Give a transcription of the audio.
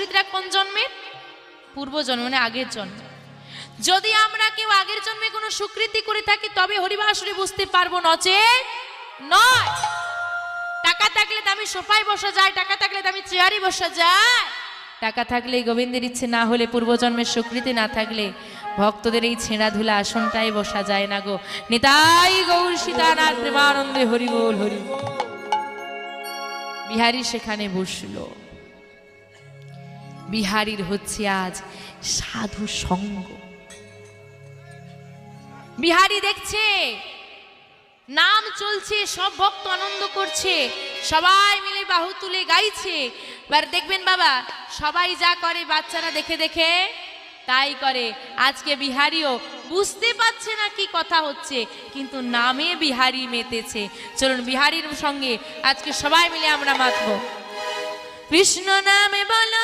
সুকৃতিরা কোন জন্মের? পূর্ব জন্ম, মানে আগের জন্ম। যদি আমরা কেউ আগের জন্মে কোনো সুকৃতি করে থাকি তবে হরিবাসরে বুঝতে পারবো, নচেত নয়। টাকা থাকলে দামি সোফায় বসা যায়, টাকা থাকলে দামি চেয়ারে বসা যায়, টাকা থাকলে গোবিন্দের ইচ্ছে না হলে, পূর্বজন্মের স্বীকৃতি না থাকলে ভক্তদের এই ছেঁড়া ধুলা আসনটাই বসা যায় না গো। নিতাই গৌর সীতানাথ প্রেমানন্দে হরি বল হরি। বিহারী সেখানে বসলো। বিহারীর হচ্ছে আজ সাধু সঙ্গ। বিহারী দেখছে নাম চলছে, সব ভক্ত আনন্দ করছে, সবাই মিলে বাহু তুলে গাইছে। এবার দেখবেন বাবা, সবাই যা করে বাচ্চারা দেখে দেখে তাই করে। আজকে বিহারীও বুঝতে পারছে না কি কথা হচ্ছে, কিন্তু নামে বিহারী মেতেছে। চলুন বিহারীর সঙ্গে আজকে সবাই মিলে আমরা মাতবো। কৃষ্ণ নামে বলো